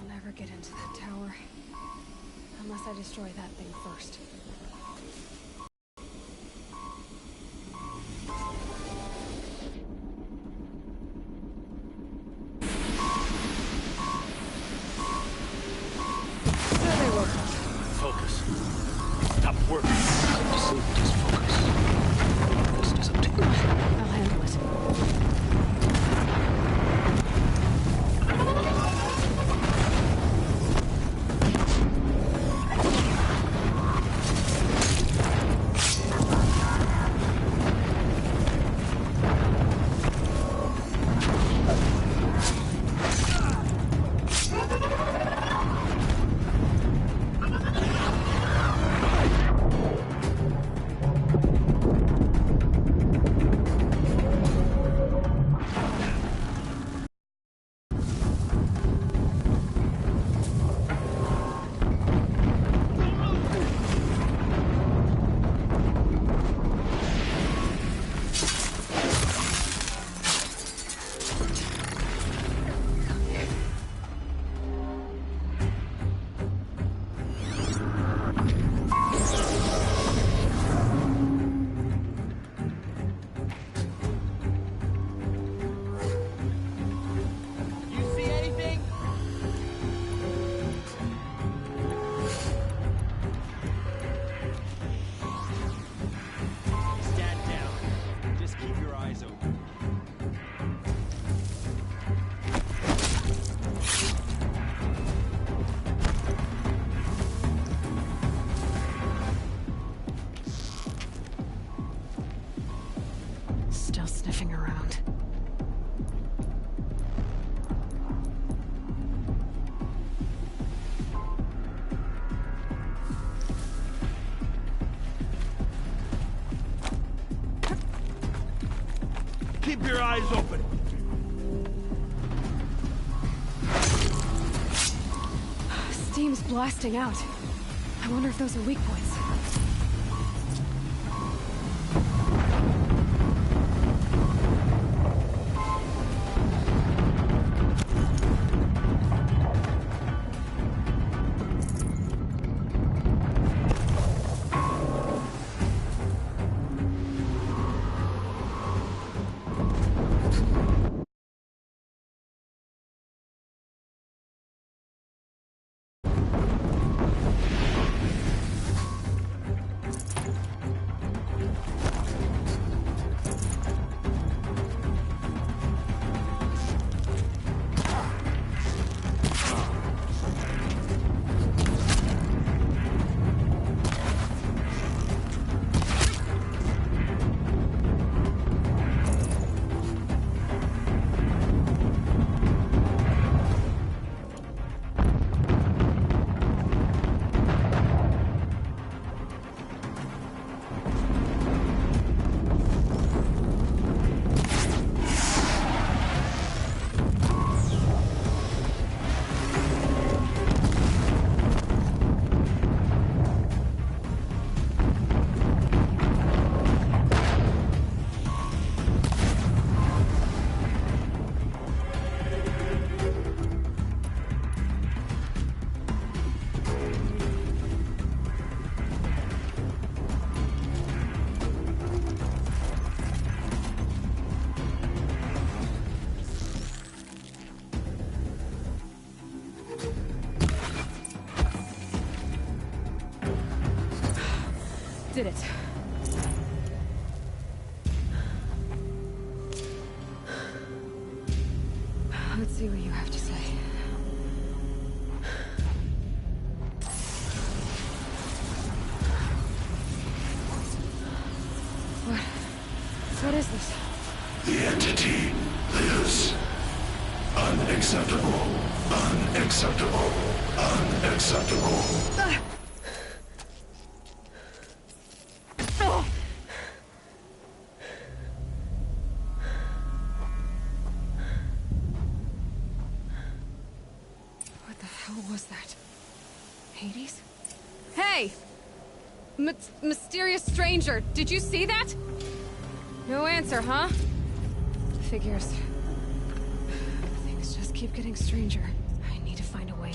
I'll never get into that tower. Unless I destroy that thing first. There they were. Focus. Stop working. Just focus. The rest is up to you. I'll handle it. Still sniffing around. Keep your eyes open. Steam's blasting out. I wonder if those are weak points. Did it. Let's see what you have to say. What is this? The entity lives. Unacceptable. Unacceptable. Unacceptable. What the hell was that? Hades? Hey! Mysterious stranger, did you see that? No answer, huh? Figures. Things just keep getting stranger. I need to find a way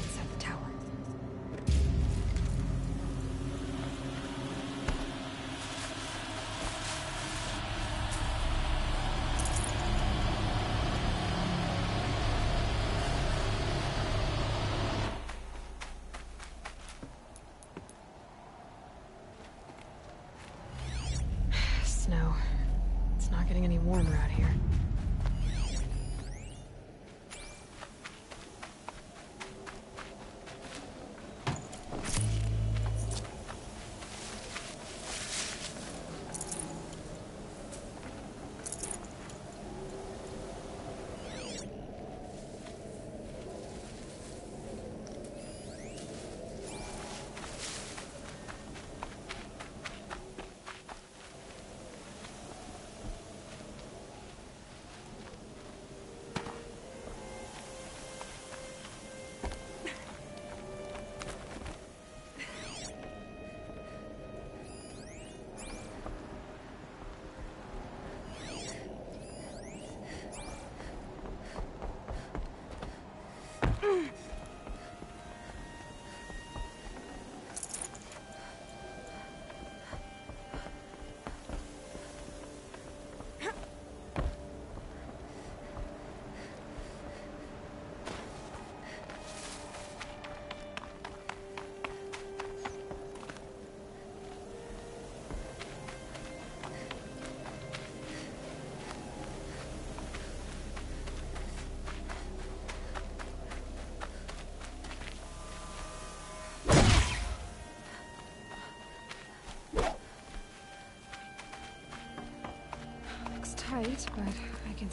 but I can...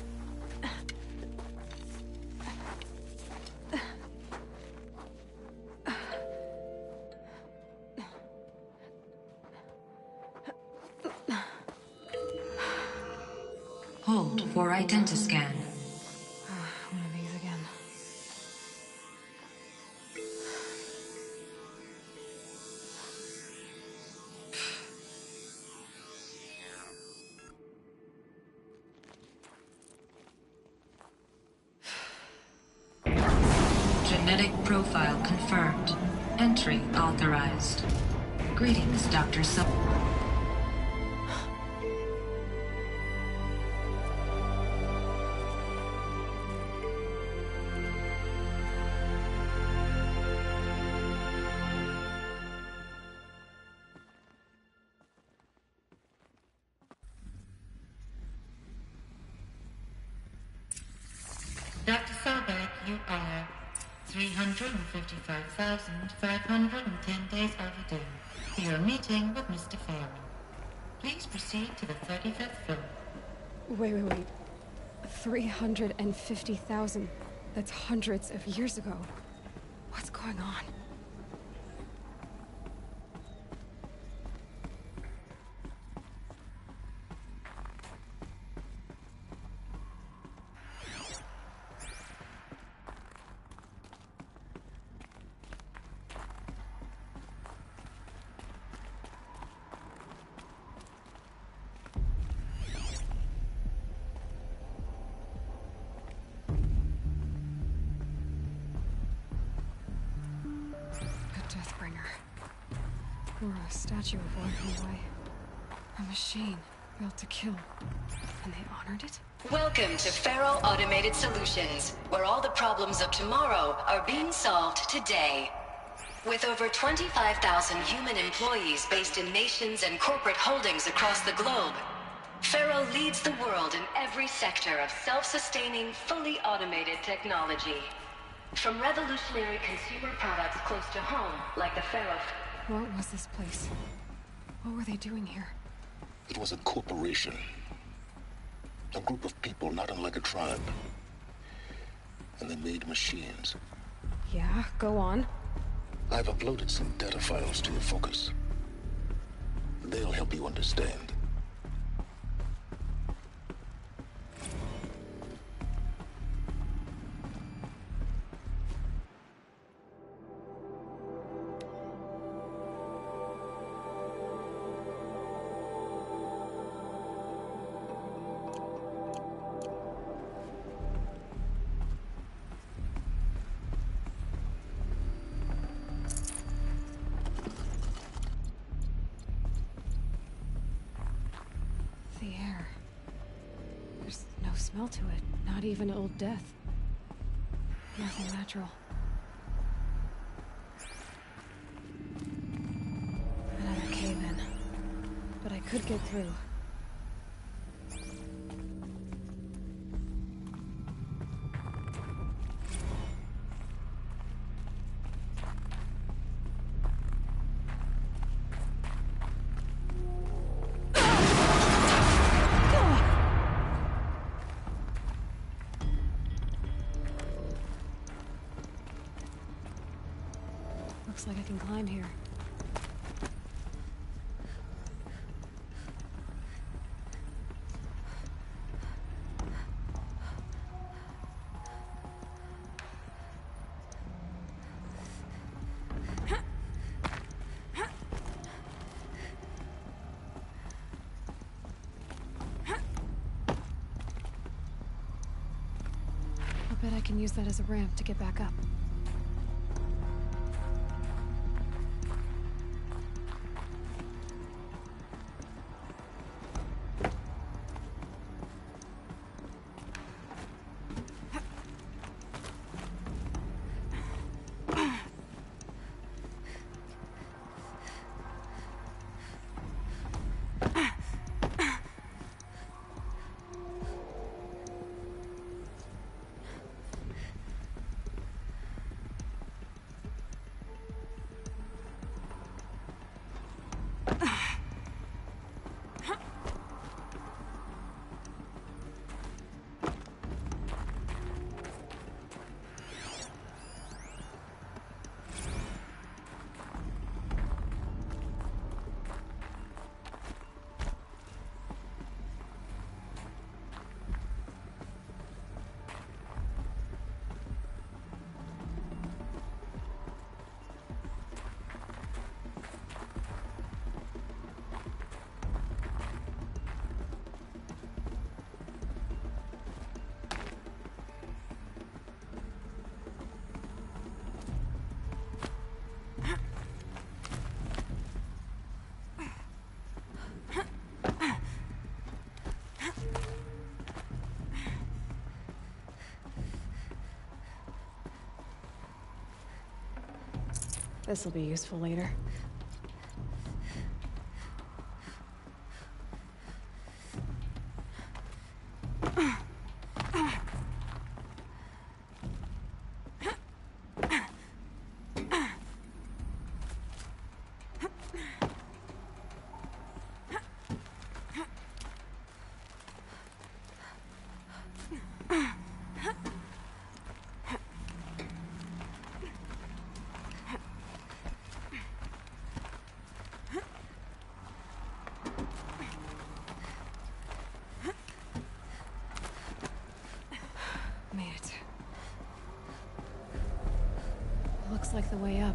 Hold for identiscan. One of these again. Genetic profile confirmed. Entry authorized. Greetings, Dr. Dr. Sobek, you are 355,510 days overdue for your meeting with Mr. Farrell. Please proceed to the 35th floor. Wait. 350,000. That's hundreds of years ago. What's going on? Deathbringer. Or a statue of one anyway. A machine built to kill. And they honored it? Welcome to Faro Automated Solutions, where all the problems of tomorrow are being solved today. With over 25,000 human employees based in nations and corporate holdings across the globe, Faro leads the world in every sector of self-sustaining, fully automated technology. From revolutionary consumer products close to home, like the Faro... What was this place? What were they doing here? It was a corporation. A group of people not unlike a tribe. And they made machines. Yeah, go on. I've uploaded some data files to your focus. They'll help you understand. The air. There's no smell to it. Not even old death. Nothing natural. Another cave-in. But I could get through. Looks like I can climb here. I'll bet I can use that as a ramp to get back up. This'll be useful later. Made it. Looks like the way up.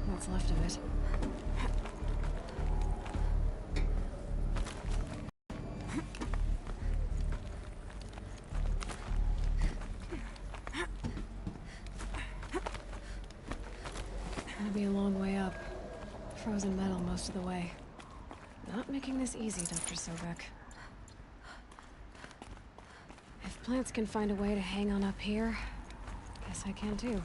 What's left of it. Gonna be a long way up. Frozen metal most of the way. Not making this easy, Dr. Sobek. If plants can find a way to hang on up here, guess I can too.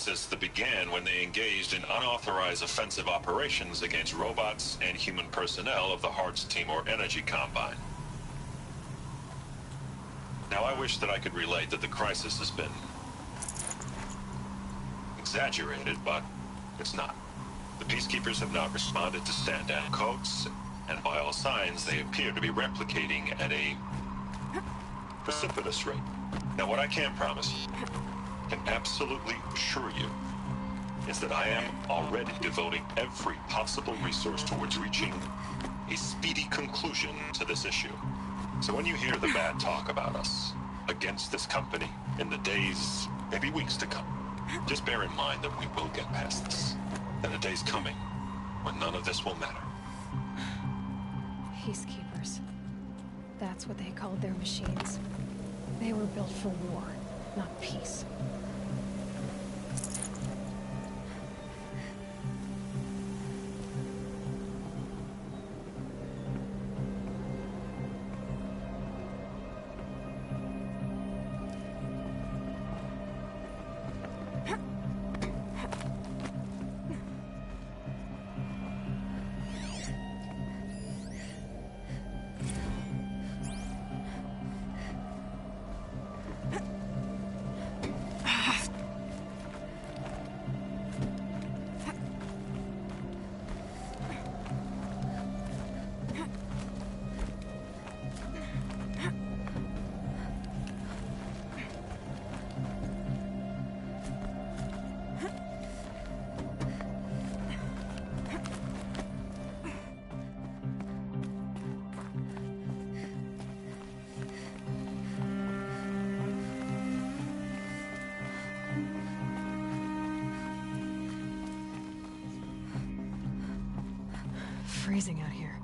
Crisis that began when they engaged in unauthorized offensive operations against robots and human personnel of the Hearts Timor Energy Combine. Now, I wish that I could relate that the crisis has been exaggerated, but it's not. The Peacekeepers have not responded to stand-down codes, and by all signs, they appear to be replicating at a precipitous rate. Now, what I can promise you, can absolutely assure you, is that I am already devoting every possible resource towards reaching a speedy conclusion to this issue. So when you hear the bad talk about us against this company in the days, maybe weeks to come, just bear in mind that we will get past this. And a day's coming when none of this will matter. Peacekeepers. That's what they called their machines. They were built for war, not peace. Freezing out here.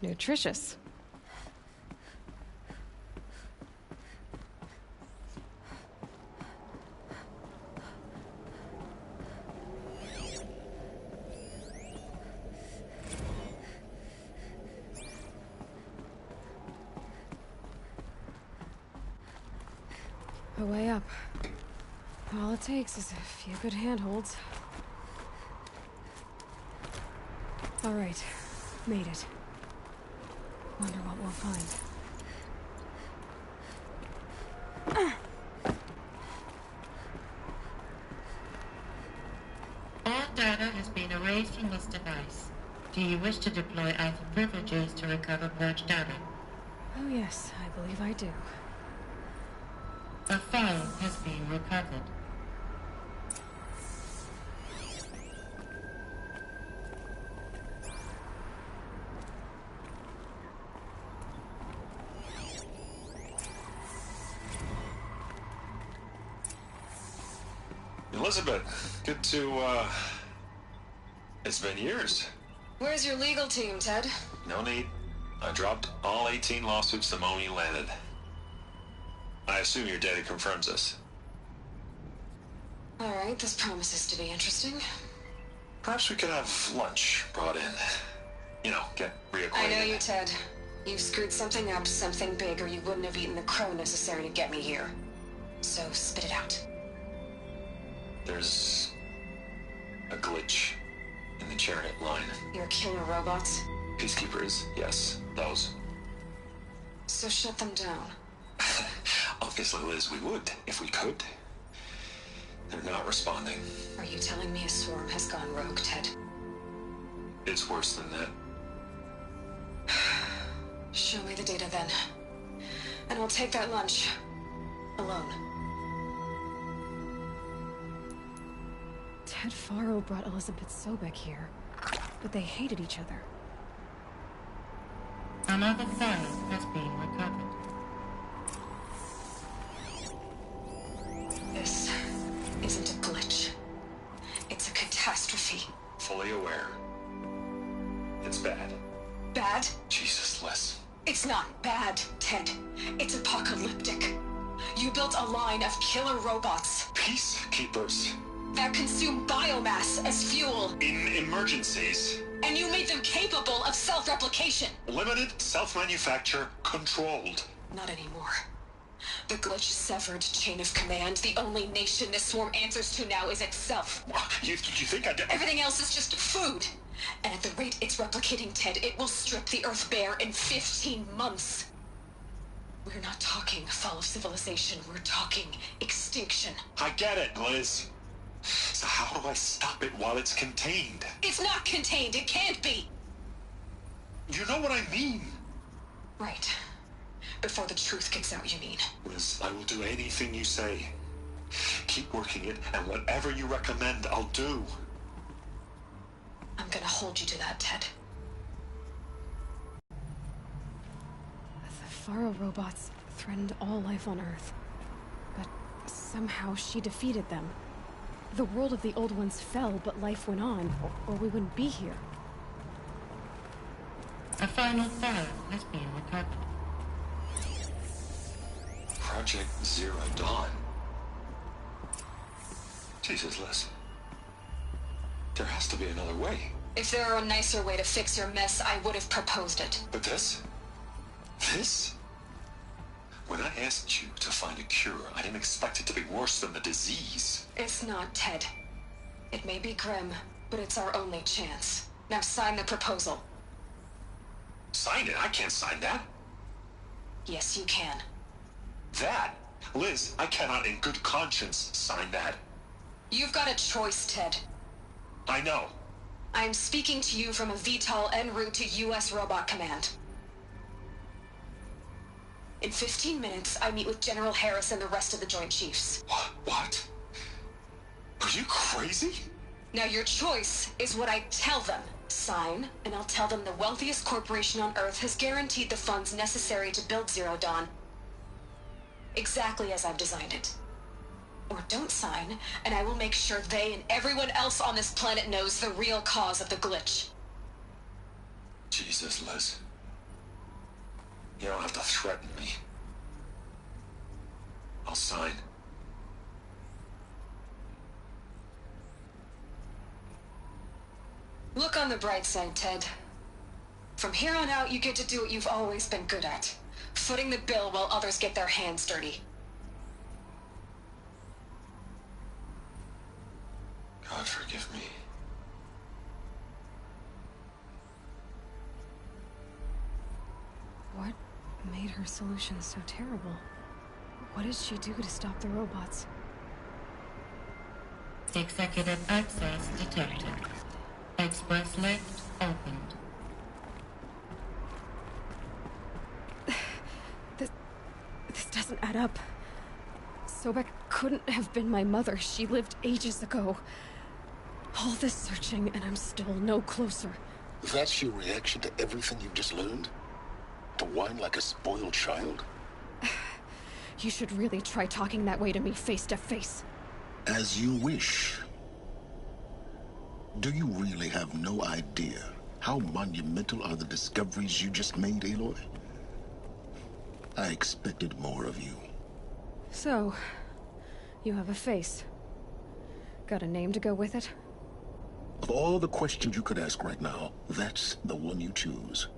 Nutritious. A way up. All it takes is a few good handholds. All right. Made it. Wonder what we'll find. All data has been erased from this device. Do you wish to deploy Alpha privileges to recover purged data? Oh yes, I believe I do. A file has been recovered. Elizabeth, good to, it's been years. Where's your legal team, Ted? No need. I dropped all 18 lawsuits the moment you landed. I assume your data confirms this. All right, this promises to be interesting. Perhaps we could have lunch brought in. You know, get reacquainted. I know you, Ted. You've screwed something up, something big, or you wouldn't have eaten the crow necessary to get me here. So spit it out. There's a glitch in the chariot line. Your killer robots? Peacekeepers, yes, those. So shut them down. Obviously, Liz, we would, if we could. They're not responding. Are you telling me a swarm has gone rogue, Ted? It's worse than that. Show me the data then. And I'll take that lunch. Alone. Ted Faro brought Elizabeth Sobek here, but they hated each other. Another file has been recovered. This isn't a glitch. It's a catastrophe. Fully aware. It's bad. Bad? Jesus, Liz. It's not bad, Ted. It's apocalyptic. You built a line of killer robots Peacekeepers. that consume biomass as fuel, In emergencies. and you made them capable of self-replication. Limited, self-manufacture, controlled. Not anymore. The glitch severed chain of command. The only nation this swarm answers to now is itself. You think I did? Everything else is just food. And at the rate it's replicating, Ted, it will strip the Earth bare in 15 months. We're not talking fall of civilization. We're talking extinction. I get it, Liz. So how do I stop it while it's contained? It's not contained. It can't be. You know what I mean. Right. Before the truth gets out, you mean? Liz, I will do anything you say. Keep working it, and whatever you recommend, I'll do. I'm gonna hold you to that, Ted. The Faro robots threatened all life on Earth, but somehow she defeated them. The world of the old ones fell, but life went on, or we wouldn't be here. A final file has been recovered. Project Zero Dawn. Jesus, Liz. There has to be another way. If there were a nicer way to fix your mess, I would have proposed it. But this? This? When I asked you to find a cure, I didn't expect it to be worse than the disease. It's not, Ted. It may be grim, but it's our only chance. Now sign the proposal. Sign it? I can't sign that. Yes, you can. That? Liz, I cannot in good conscience sign that. You've got a choice, Ted. I know. I'm speaking to you from a VTOL en route to U.S. Robot Command. In 15 minutes, I meet with General Harris and the rest of the Joint Chiefs. What? Are you crazy? Now your choice is what I tell them. Sign, and I'll tell them the wealthiest corporation on Earth has guaranteed the funds necessary to build Zero Dawn. Exactly as I've designed it. Or don't sign, and I will make sure they and everyone else on this planet knows the real cause of the glitch. Jesus, Liz. You don't have to threaten me. I'll sign. Look on the bright side, Ted. From here on out, you get to do what you've always been good at. Footing the bill while others get their hands dirty. God forgive me. What made her solution so terrible? What did she do to stop the robots? Executive access detected. Express lift opened. This doesn't add up. Sobek couldn't have been my mother. She lived ages ago. All this searching, and I'm still no closer. That's your reaction to everything you've just learned? To whine like a spoiled child? You should really try talking that way to me face to face. As you wish. Do you really have no idea how monumental are the discoveries you just made, Aloy? I expected more of you. So, you have a face. Got a name to go with it? Of all the questions you could ask right now, that's the one you choose.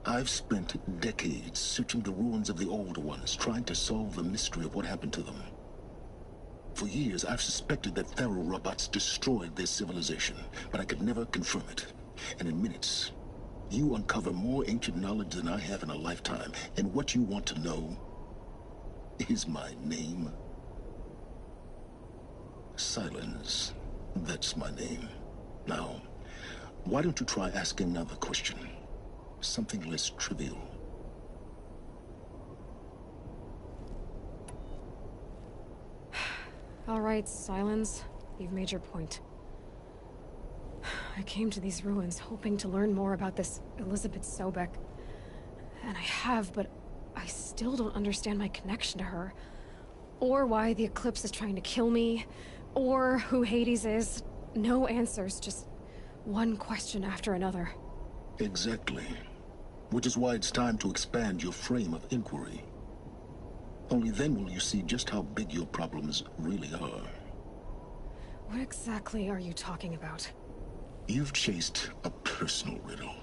I've spent decades searching the ruins of the Old Ones, trying to solve the mystery of what happened to them. For years, I've suspected that Pharaoh robots destroyed their civilization, but I could never confirm it. And in minutes, you uncover more ancient knowledge than I have in a lifetime. And what you want to know is my name. Silence. That's my name. Now, why don't you try asking another question? Something less trivial. All right, Silence. You've made your point. I came to these ruins hoping to learn more about this Elizabeth Sobek. And I have, but I still don't understand my connection to her. Or why the Eclipse is trying to kill me. Or who Hades is. No answers, just one question after another. Exactly. Which is why it's time to expand your frame of inquiry. Only then will you see just how big your problems really are. What exactly are you talking about? You've chased a personal riddle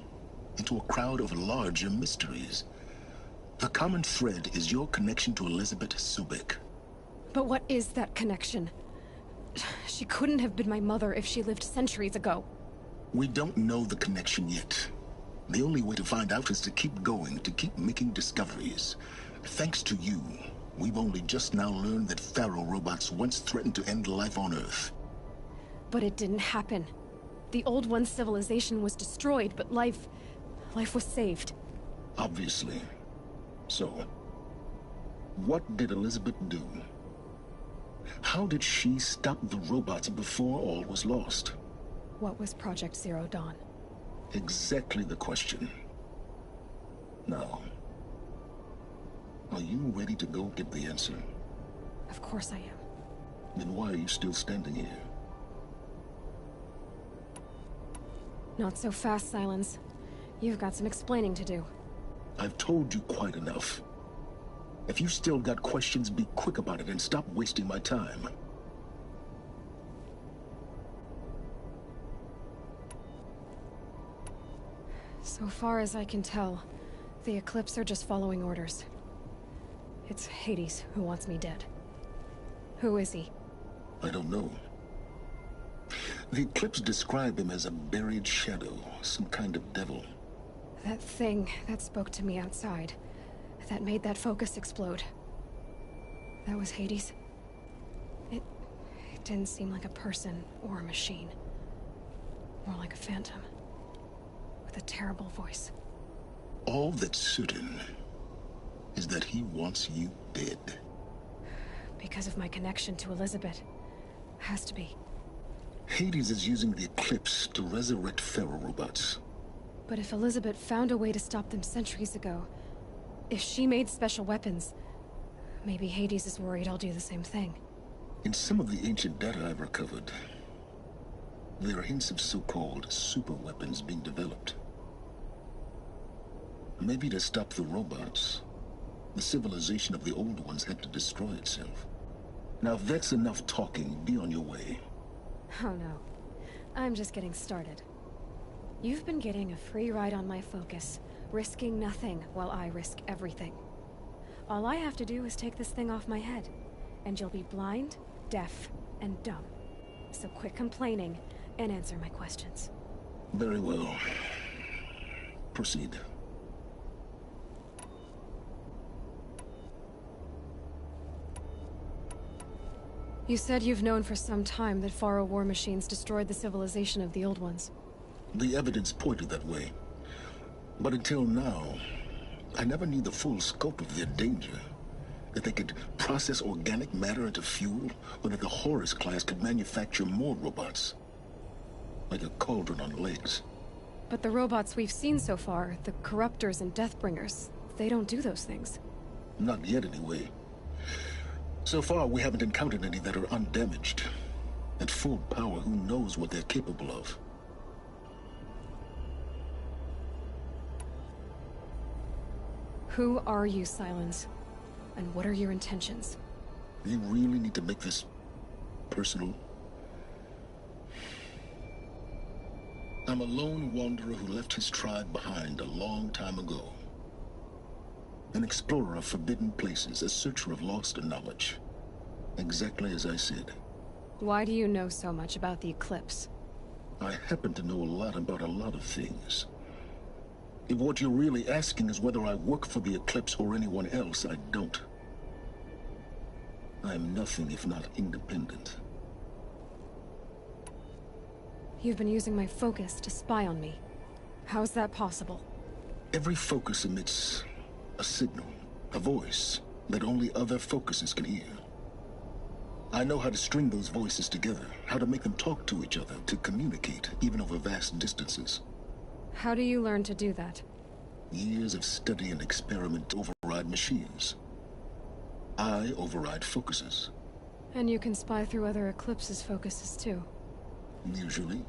into a crowd of larger mysteries. The common thread is your connection to Elizabeth Sobek. But what is that connection? She couldn't have been my mother if she lived centuries ago. We don't know the connection yet. The only way to find out is to keep going, to keep making discoveries. Thanks to you, we've only just now learned that Pharaoh robots once threatened to end life on Earth. But it didn't happen. The Old One's civilization was destroyed, but life was saved. Obviously. So, what did Elizabeth do? How did she stop the robots before all was lost? What was Project Zero Dawn? Exactly the question. Now, are you ready to go get the answer? Of course I am. Then why are you still standing here? Not so fast, Silence. You've got some explaining to do. I've told you quite enough. If you've still got questions, be quick about it and stop wasting my time. So far as I can tell, the Eclipse are just following orders. It's Hades who wants me dead. Who is he? I don't know. The Eclipse describe him as a buried shadow, some kind of devil. That thing that spoke to me outside, that made that focus explode. That was Hades. It didn't seem like a person or a machine. More like a phantom. With a terrible voice. All that's certain is that he wants you dead. Because of my connection to Elizabeth. Has to be. Hades is using the Eclipse to resurrect Pharaoh robots. But if Elizabeth found a way to stop them centuries ago, if she made special weapons, maybe Hades is worried I'll do the same thing. In some of the ancient data I've recovered, there are hints of so-called super weapons being developed. Maybe to stop the robots, the civilization of the Old Ones had to destroy itself. Now if that's enough talking, be on your way. Oh no. I'm just getting started. You've been getting a free ride on my focus, risking nothing while I risk everything. All I have to do is take this thing off my head, and you'll be blind, deaf, and dumb. So quit complaining and answer my questions. Very well. Proceed. You said you've known for some time that Faro war machines destroyed the civilization of the Old Ones. The evidence pointed that way. But until now, I never knew the full scope of their danger. That they could process organic matter into fuel, or that the Horus class could manufacture more robots. Like a cauldron on legs. But the robots we've seen so far, the Corruptors and Deathbringers, they don't do those things. Not yet, anyway. So far, we haven't encountered any that are undamaged. At full power, who knows what they're capable of? Who are you, Silence? And what are your intentions? You really need to make this personal? I'm a lone wanderer who left his tribe behind a long time ago. An explorer of forbidden places, a searcher of lost knowledge. Exactly as I said. Why do you know so much about the Eclipse? I happen to know a lot about a lot of things. If what you're really asking is whether I work for the Eclipse or anyone else, I don't. I am nothing if not independent. You've been using my focus to spy on me. How's that possible? Every focus emits a signal, a voice, that only other focuses can hear. I know how to string those voices together, how to make them talk to each other, to communicate, even over vast distances. How do you learn to do that? Years of study and experiment override machines. I override focuses. And you can spy through other Eclipse's focuses too. Usually.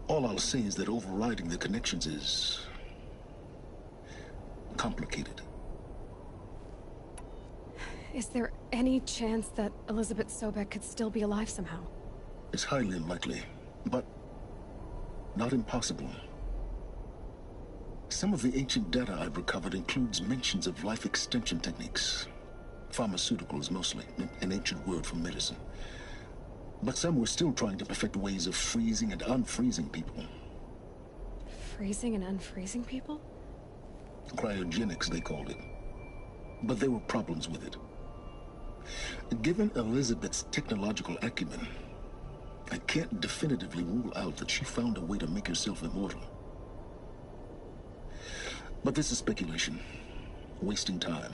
All I'll say is that overriding the connections is complicated. Is there any chance that Elizabeth Sobek could still be alive somehow? It's highly unlikely, but not impossible. Some of the ancient data I've recovered includes mentions of life extension techniques. Pharmaceuticals, mostly, an ancient word for medicine. But some were still trying to perfect ways of freezing and unfreezing people. Freezing and unfreezing people? Cryogenics, they called it. But there were problems with it. Given Elizabeth's technological acumen, I can't definitively rule out that she found a way to make herself immortal. But this is speculation. Wasting time.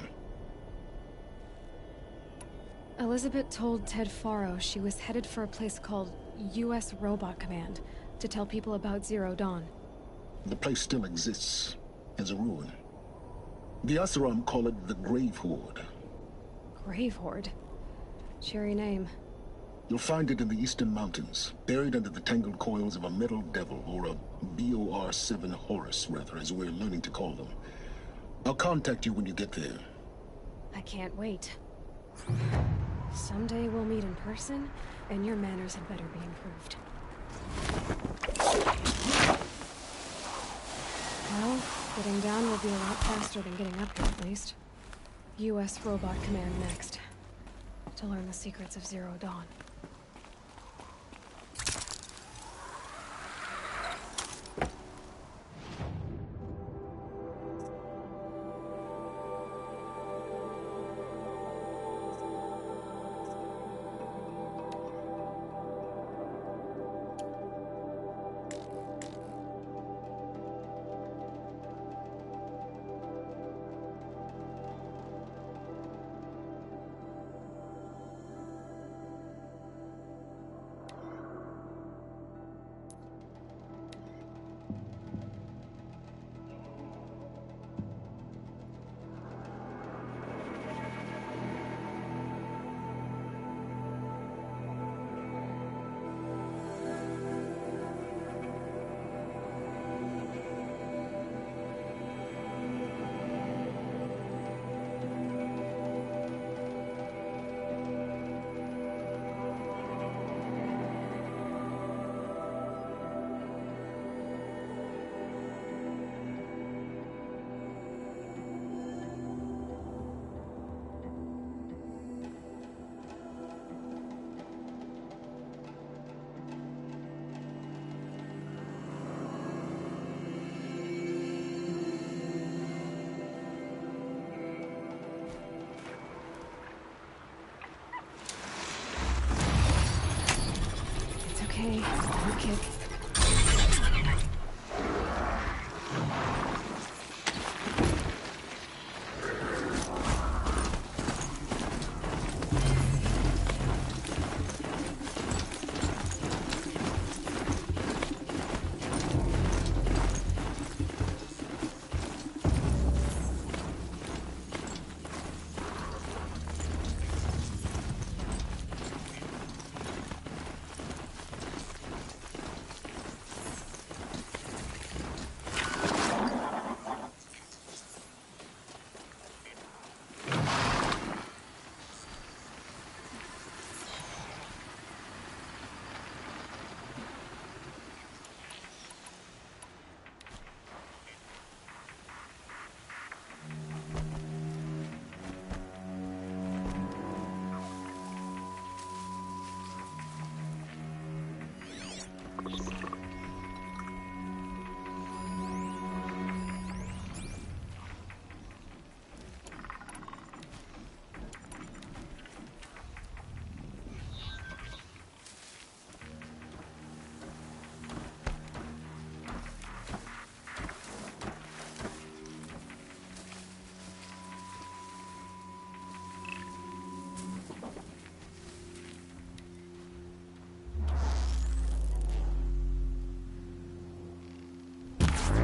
Elizabeth told Ted Faro she was headed for a place called U.S. Robot Command to tell people about Zero Dawn. The place still exists as a ruin. The Asaram call it the Grave Horde. Grave Horde? Cheery name. You'll find it in the Eastern Mountains, buried under the tangled coils of a metal devil, or a BOR-7 Horus, rather, as we're learning to call them. I'll contact you when you get there. I can't wait. Someday we'll meet in person, and your manners had better be improved. Well, getting down will be a lot faster than getting up here, at least. U.S. Robot Command next. To learn the secrets of Zero Dawn.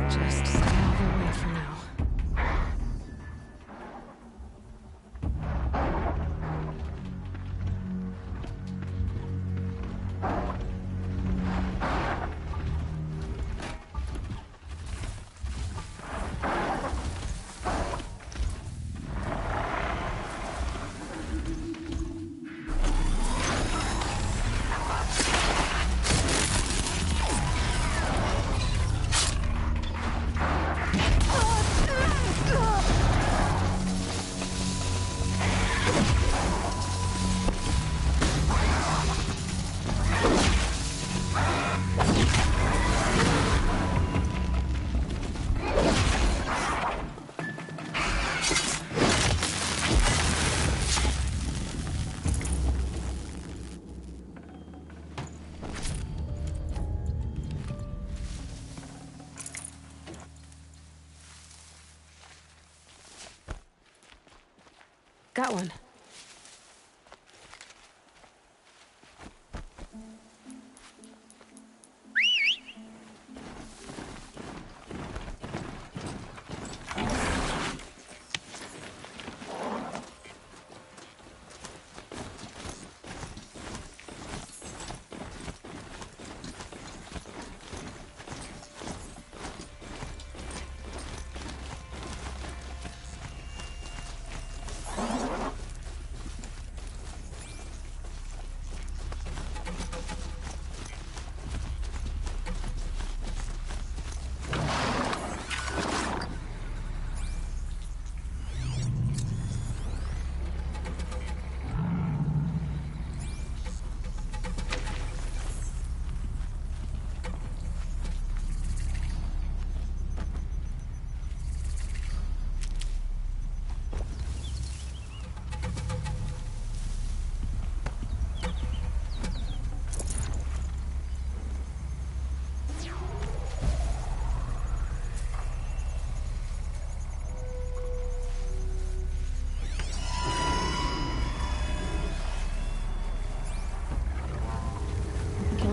Just stay out of their way for now. Got one.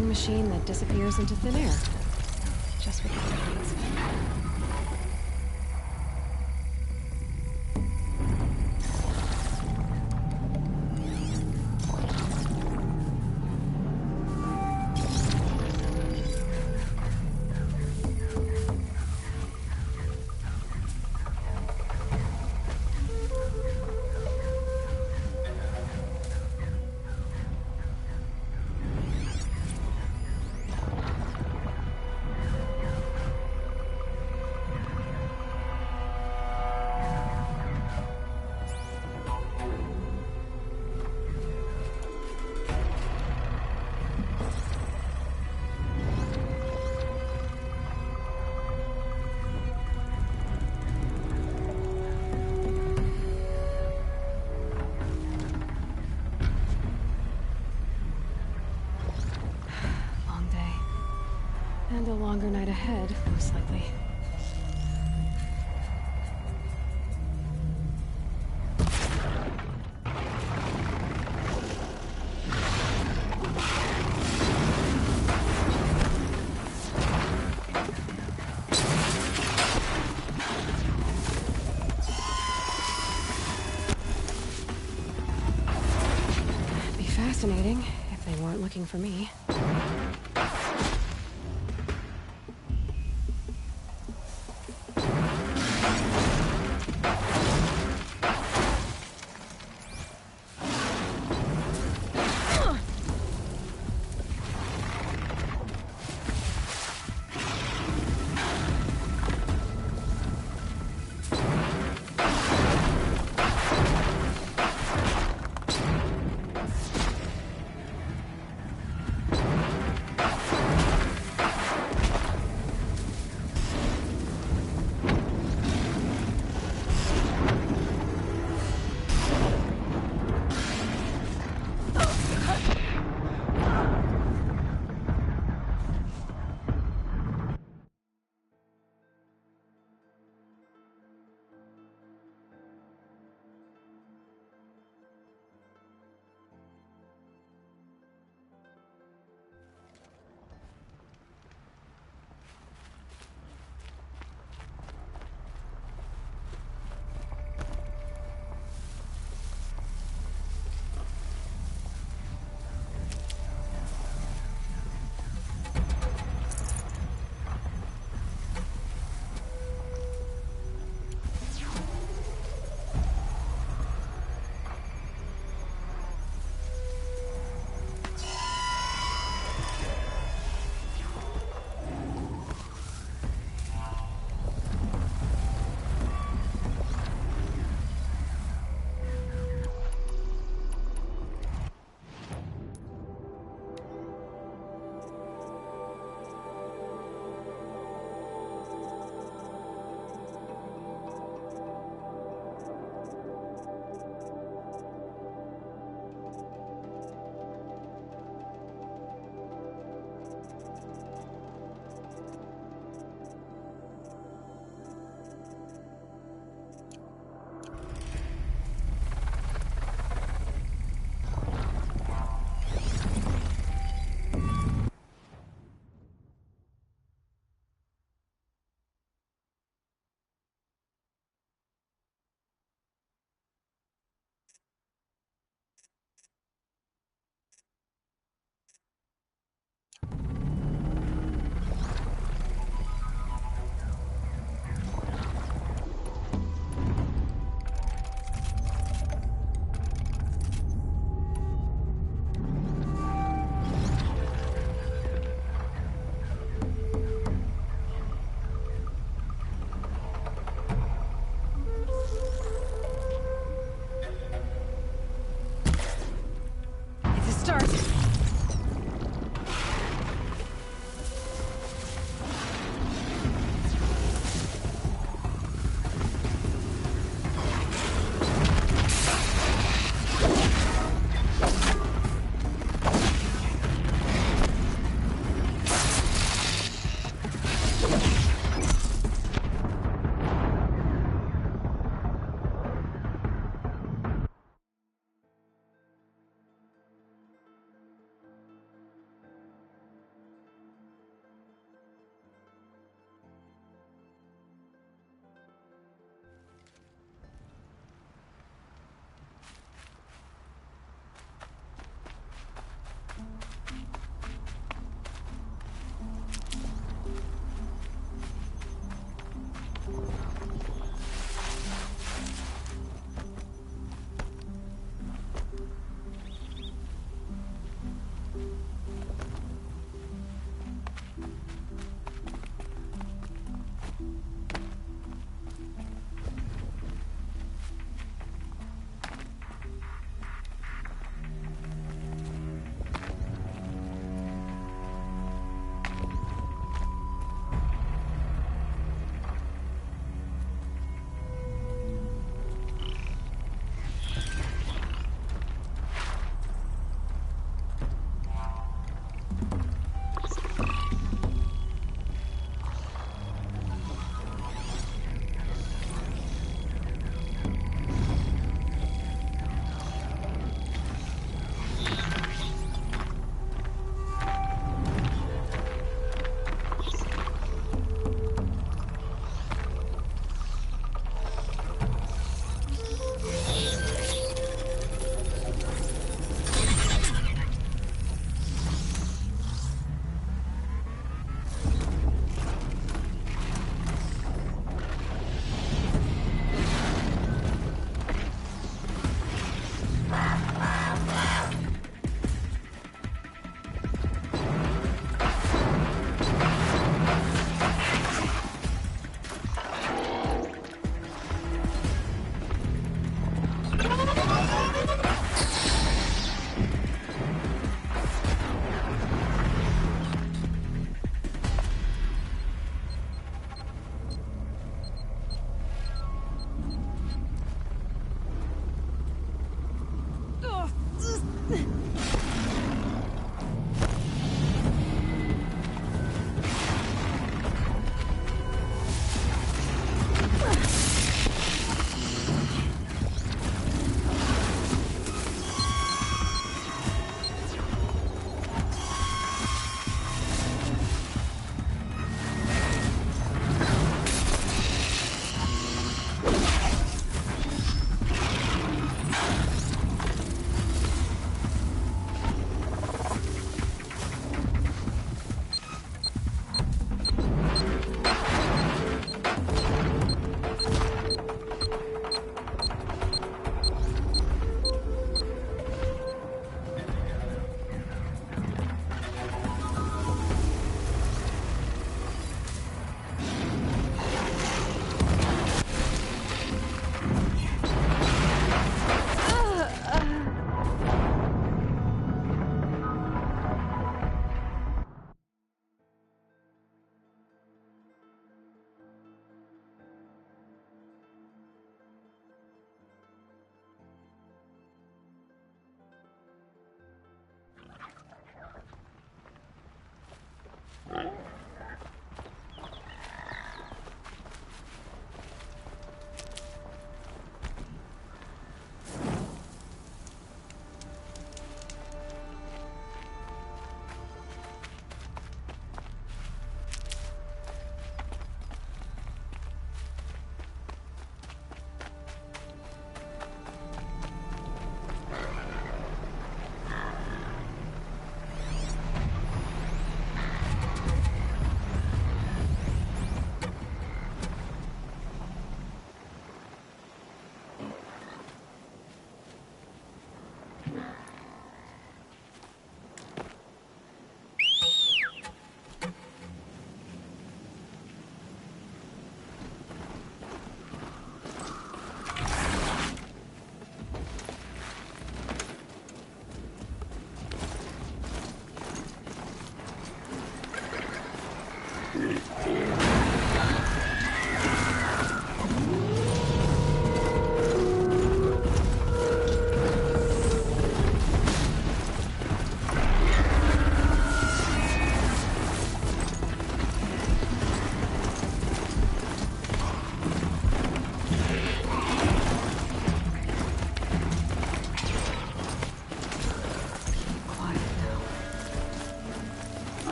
Machine that disappears into thin air. Just what the fuck needs. And a longer night ahead, most likely. It'd be fascinating if they weren't looking for me.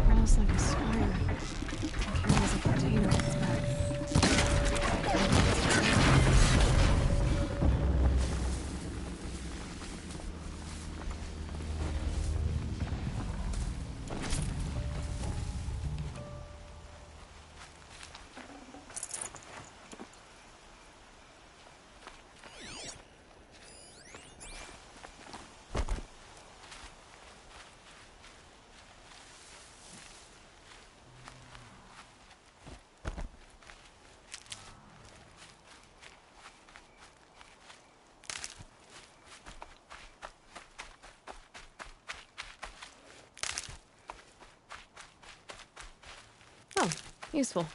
Almost like a spire. Like it was a container on its back. Oh, useful.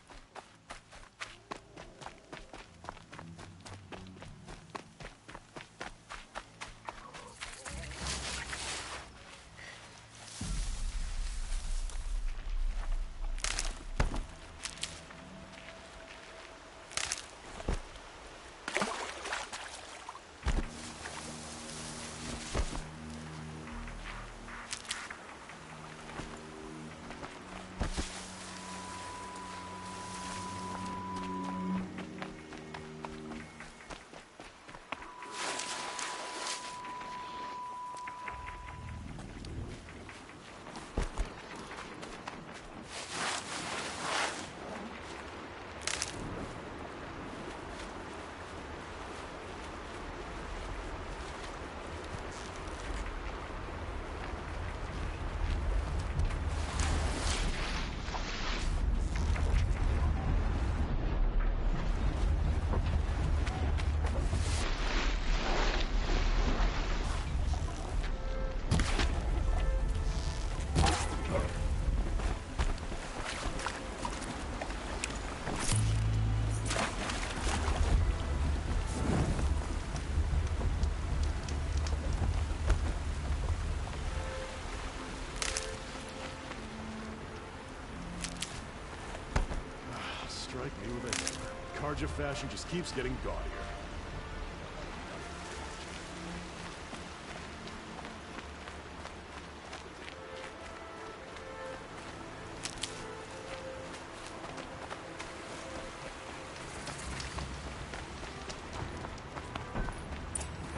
Strike me with a hammer. Carja fashion just keeps getting gaudier.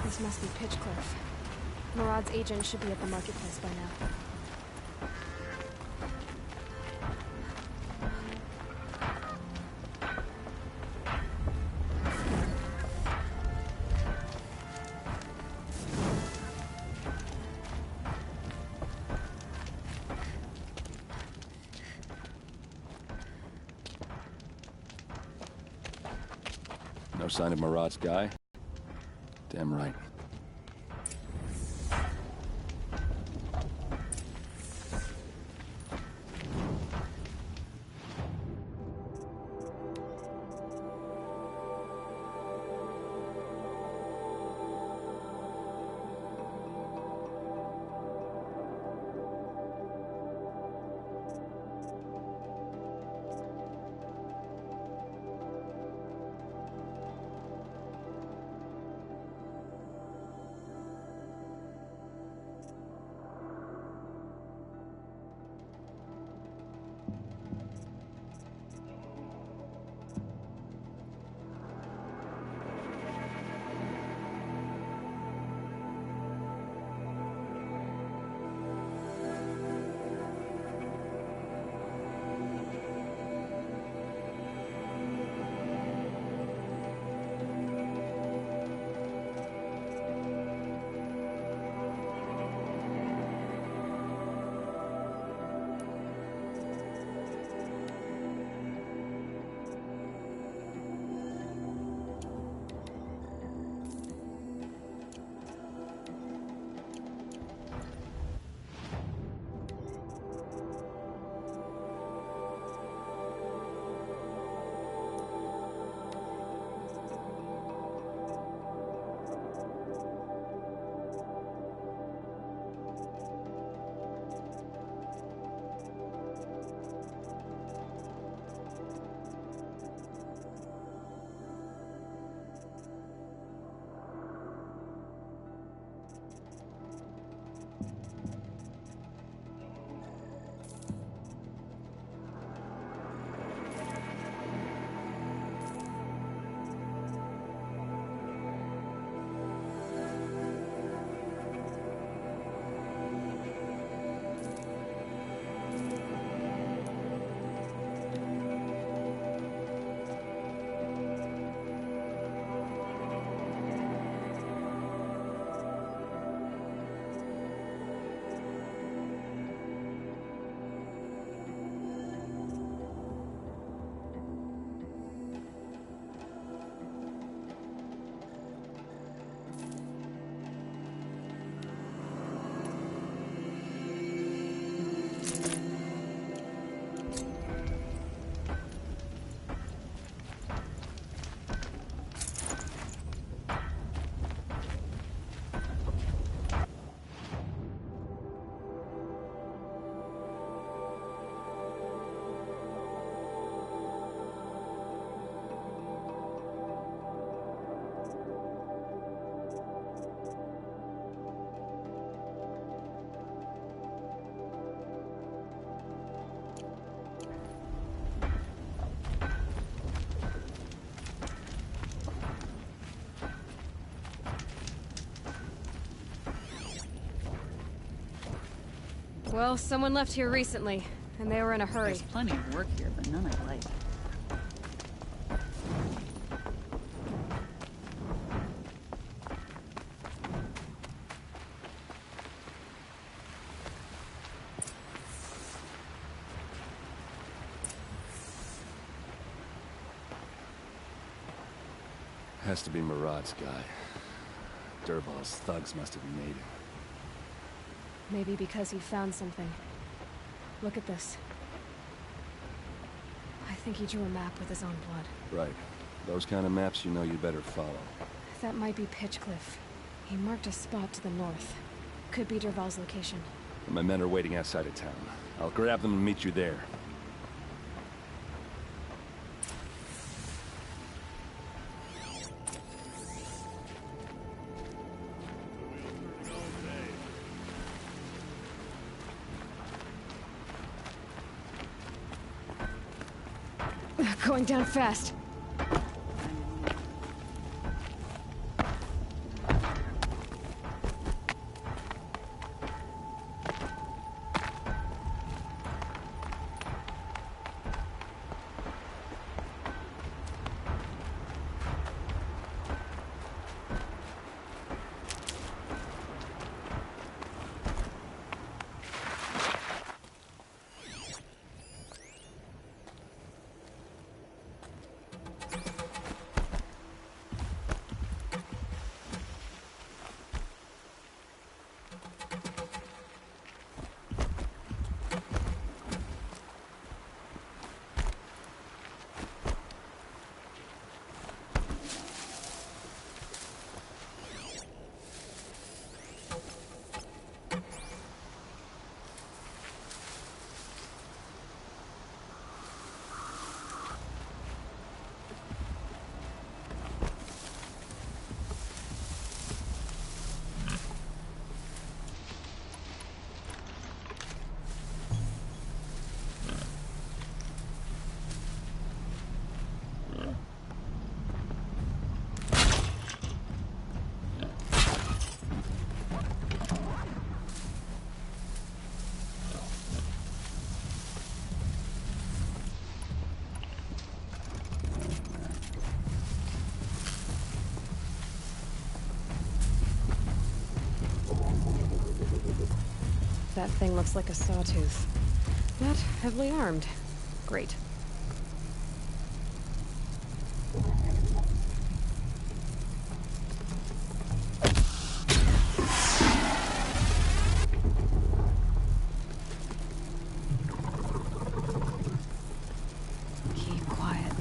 This must be Pitchcliff. Murad's agent should be at the marketplace by now. No sign of Murad's guy? Damn right. Well, someone left here recently, and they were in a hurry. There's plenty of work here, but none I like. Has to be Murad's guy. Dervahl's thugs must have made him. Maybe because he found something. Look at this. I think he drew a map with his own blood. Right. Those kind of maps you know you better follow. That might be Pitchcliff. He marked a spot to the north. Could be Dervahl's location. My men are waiting outside of town. I'll grab them and meet you there. Going down fast. That thing looks like a sawtooth. Not heavily armed. Great. Keep quiet.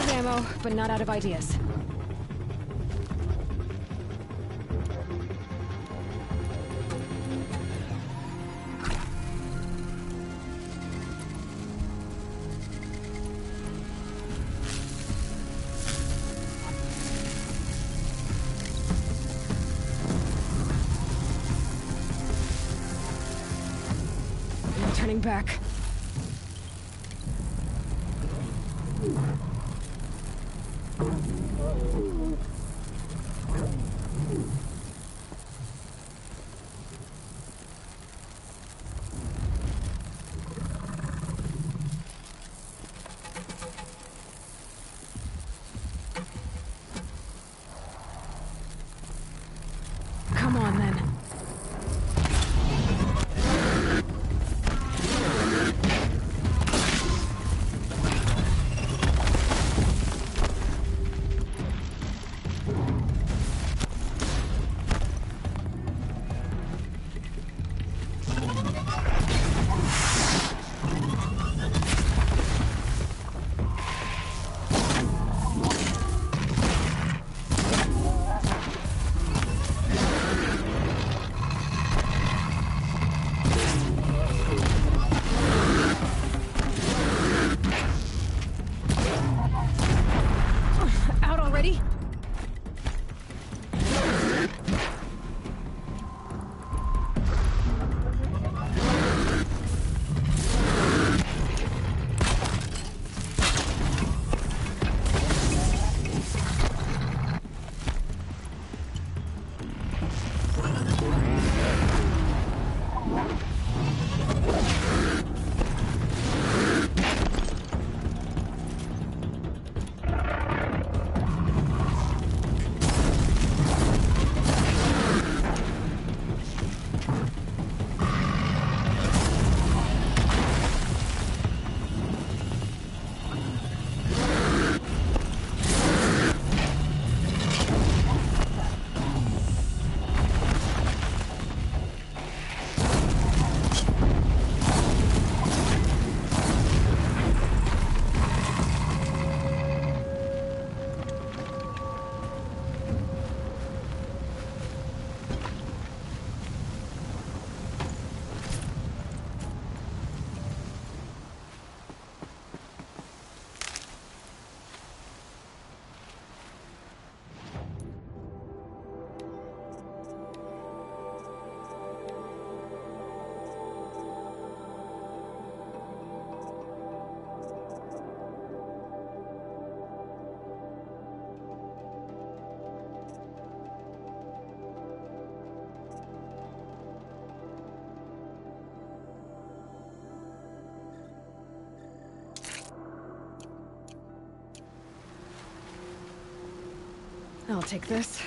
Ammo, but not out of ideas. No turning back. I'll take this.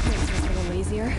Makes this a little easier.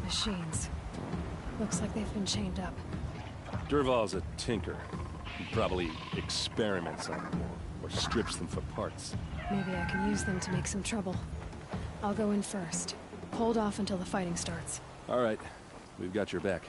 Machines. Looks like they've been chained up. Dervahl's a tinker. He probably experiments on them or strips them for parts. Maybe I can use them to make some trouble. I'll go in first. Hold off until the fighting starts. All right. We've got your back.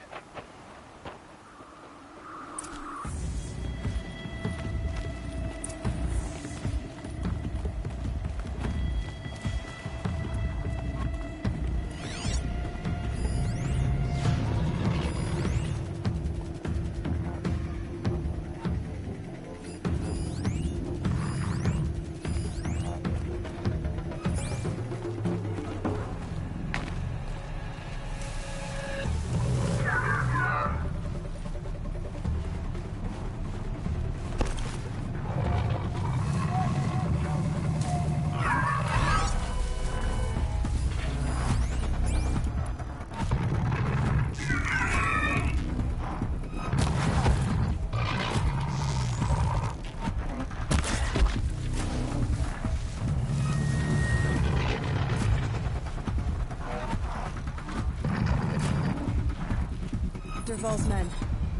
Derval's men.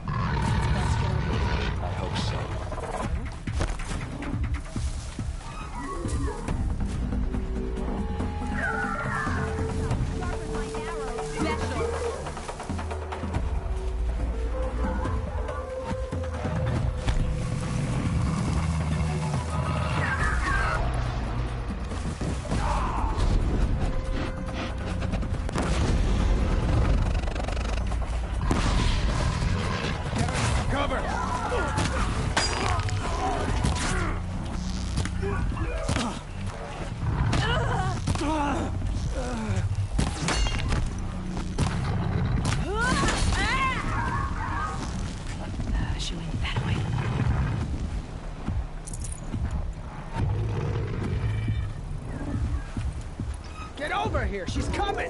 I hope so. Get over here! She's coming!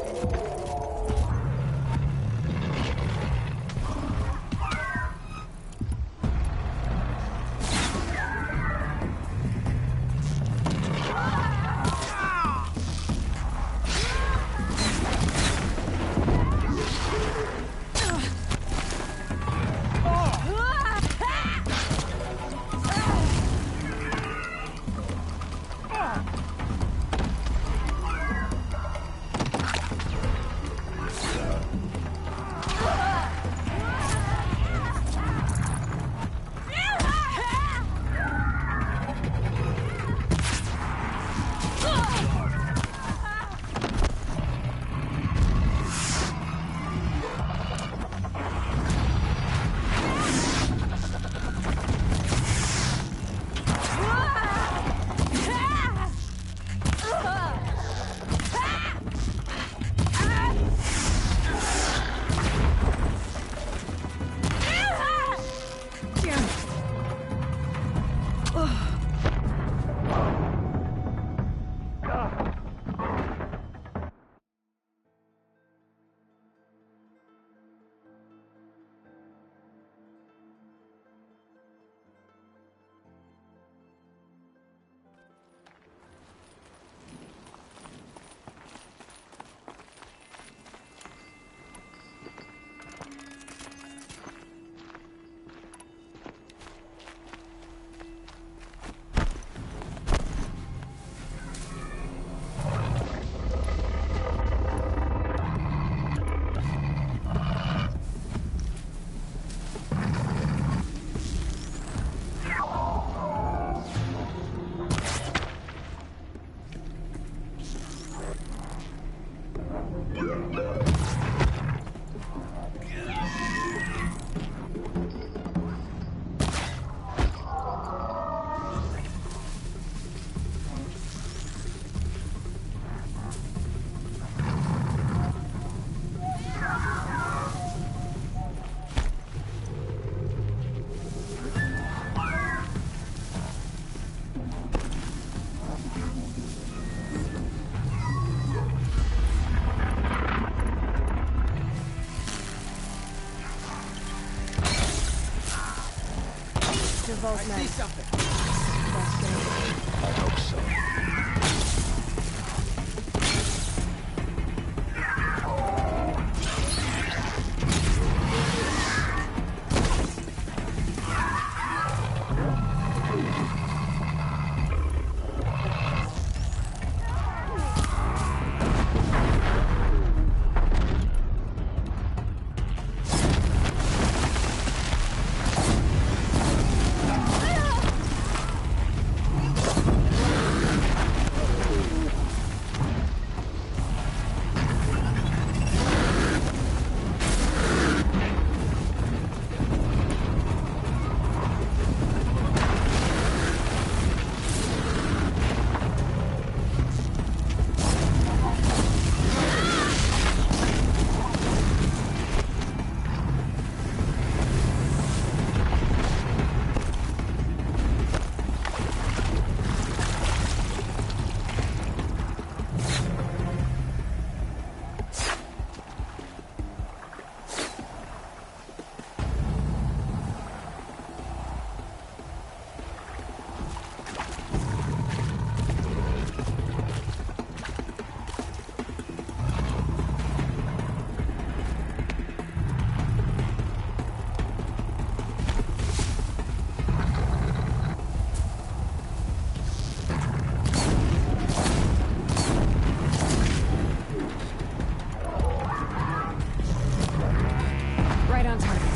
I see something. I hope so. Right on target.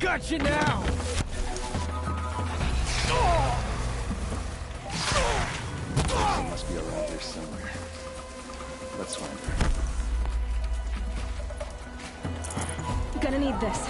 Got you now! He must be around here somewhere. Let's find her. Gonna need this.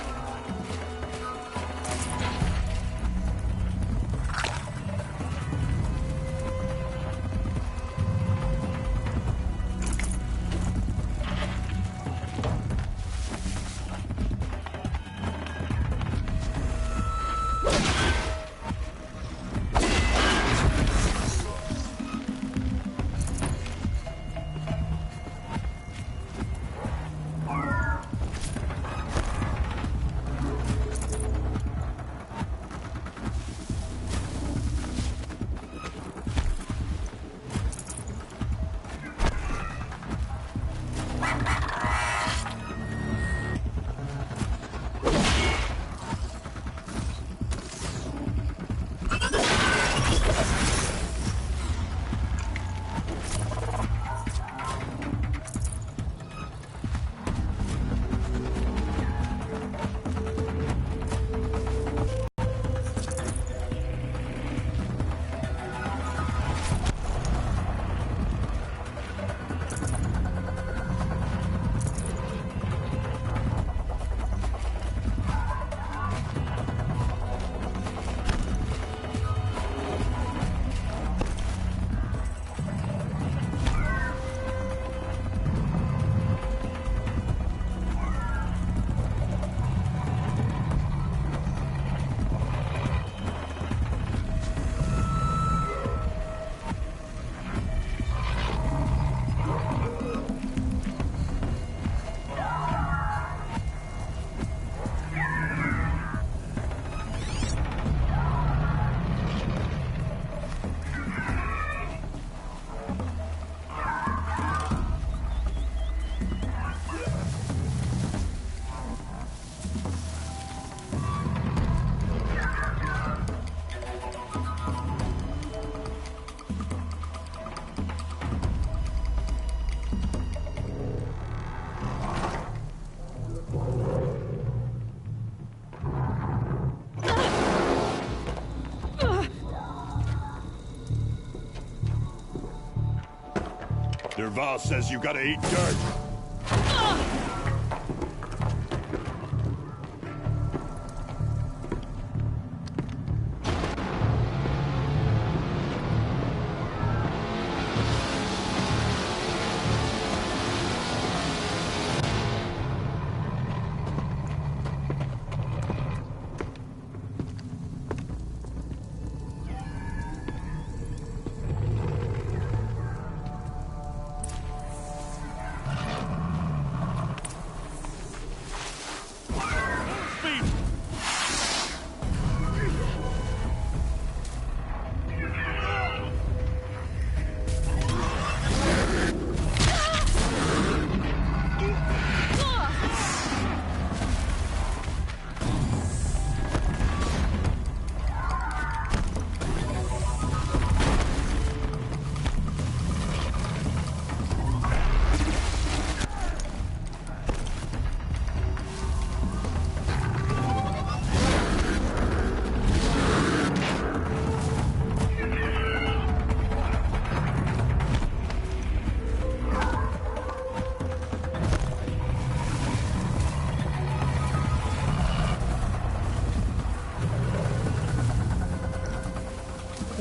Derval says you gotta eat dirt.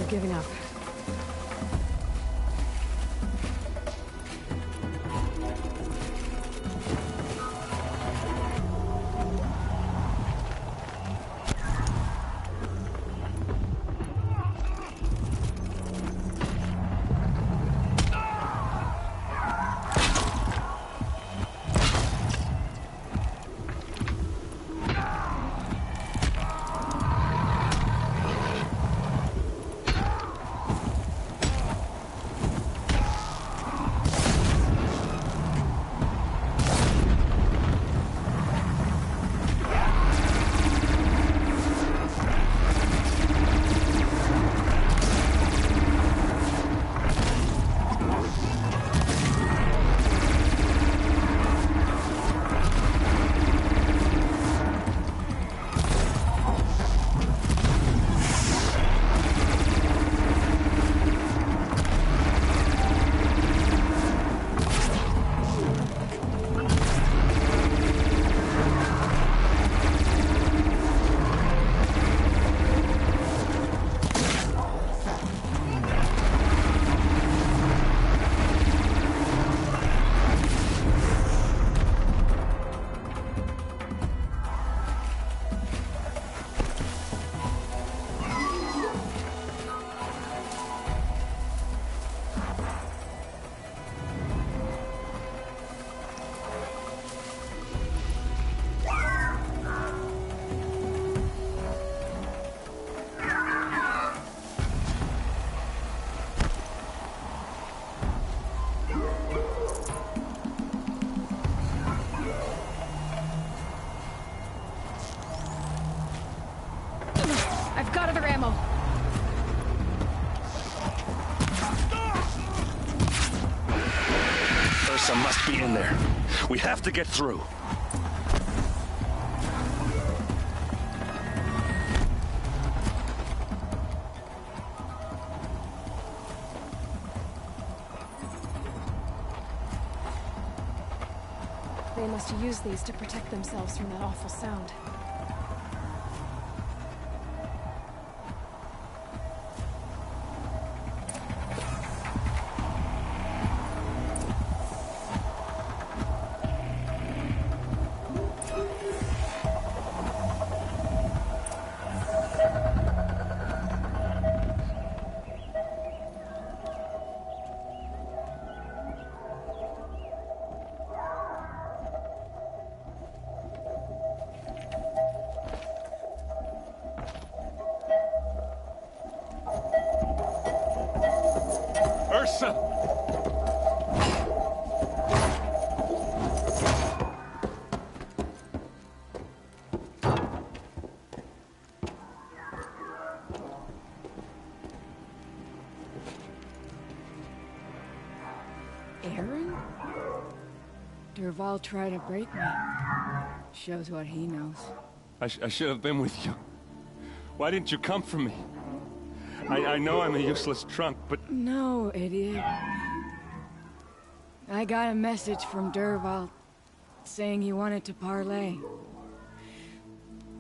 Giving up. I've got other ammo. Ursa must be in there. We have to get through. They must use these to protect themselves from that awful sound. Ursa! Aaron? Derval tried to break me. Shows what he knows. I should have been with you. Why didn't you come for me? I know I'm a useless trunk, but... No, idiot. I got a message from Derval saying he wanted to parlay.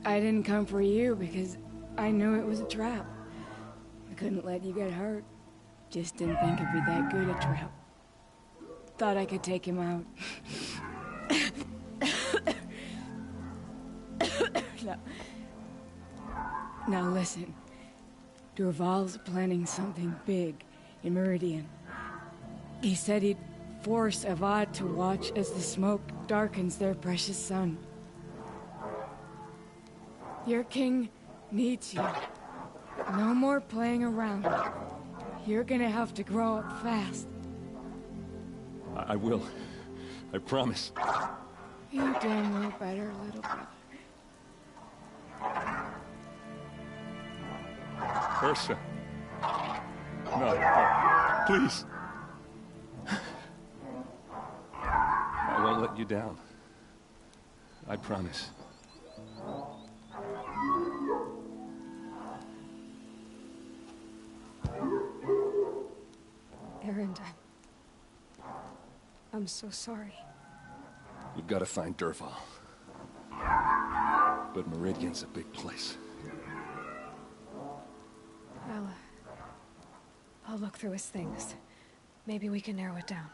I didn't come for you because I knew it was a trap. I couldn't let you get hurt. Just didn't think it'd be that good a trap. Thought I could take him out. Now listen. Derval's planning something big in Meridian. He said he'd force Avad to watch as the smoke darkens their precious sun. Your king needs you. No more playing around. You're gonna have to grow up fast. I will. I promise. You don't know better, little brother. Ursa. No, please. I won't let you down. I promise. Erend, I'm so sorry. We've got to find Derval. But Meridian's a big place. I'll look through his things. Maybe we can narrow it down.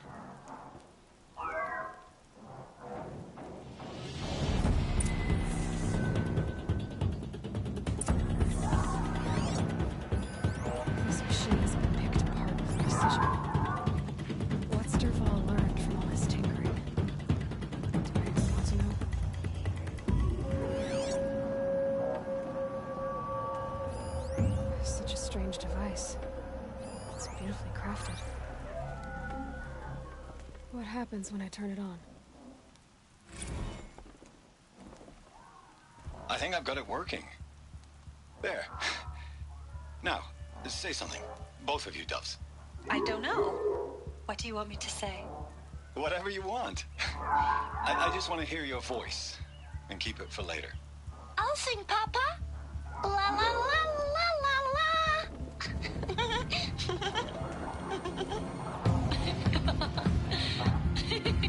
This machine has been picked apart with precision. What's Derval learned from all his tinkering? Do I even want to know? Such a strange device. It's beautifully crafted. What happens when I turn it on? I think I've got it working. There. Now, say something. Both of you, Doves. I don't know. What do you want me to say? Whatever you want. I just want to hear your voice. And keep it for later. I'll sing, Papa. La la la la la la.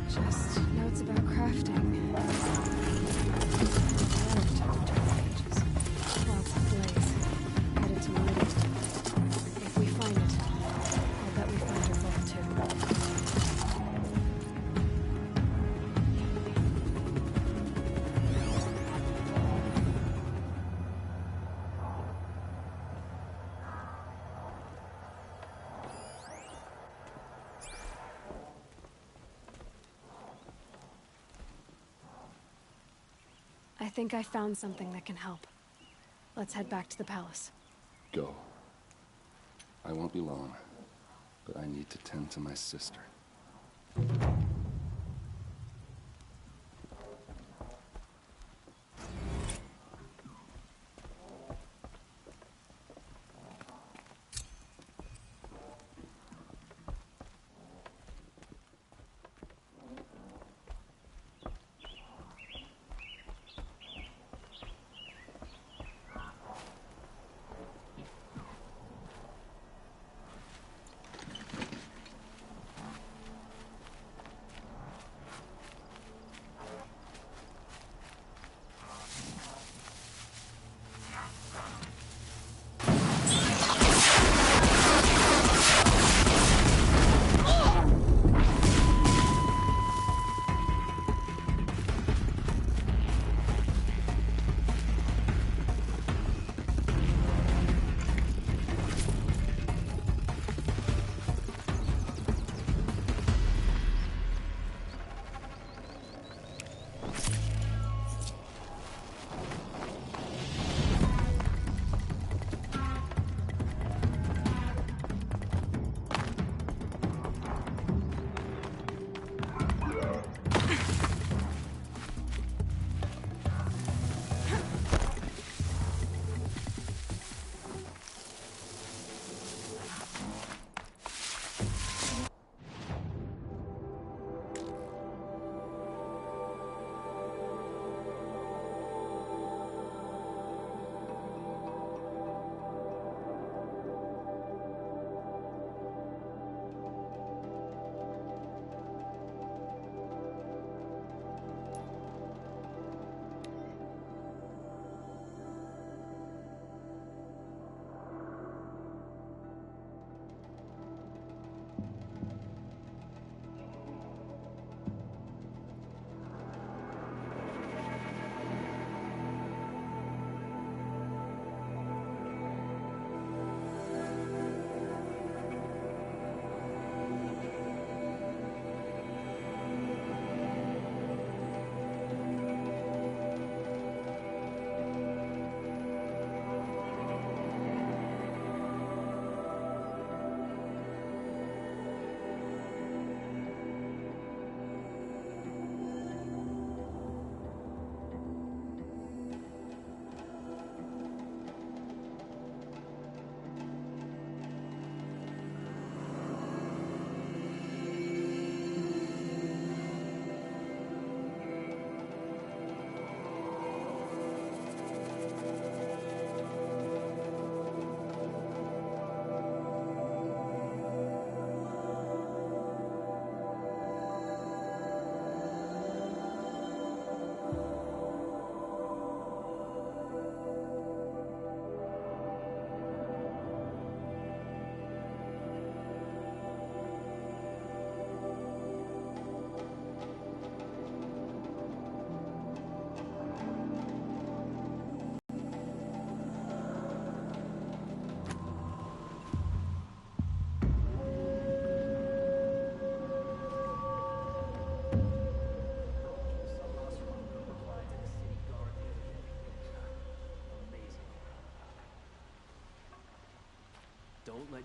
Just notes about crafting. Lots of blaze. Headed to Meridian. If we find it, I'll bet we find her both too. I think I found something that can help. Let's head back to the palace. Go. I won't be long, but I need to tend to my sister.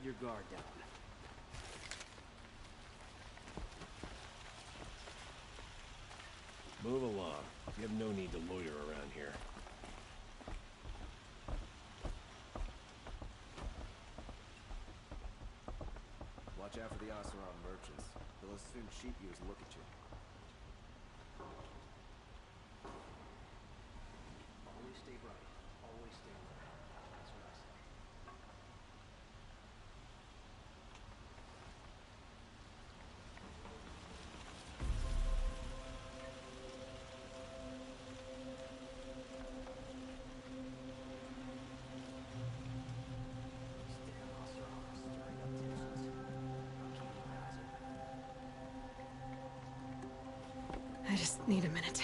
your guard down. Move along. You have no need to loiter around here. Watch out for the Oseram merchants. They'll assume sheep ewes look at you. Always stay right. Always stay right. That's what I say. I just need a minute.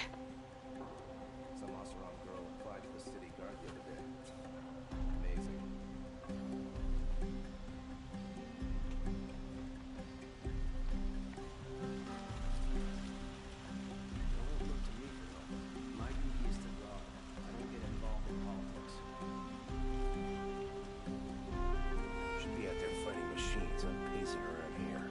Some Oseram girl applied to the city guard the other day. Amazing. Don't look to me for help. My duty is to rob. I don't get involved in politics. Should be out there fighting machines. I'm pacing around here.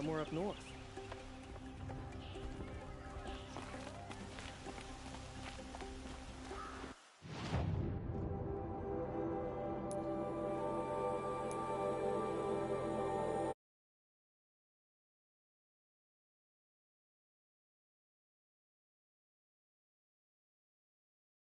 Somewhere up north.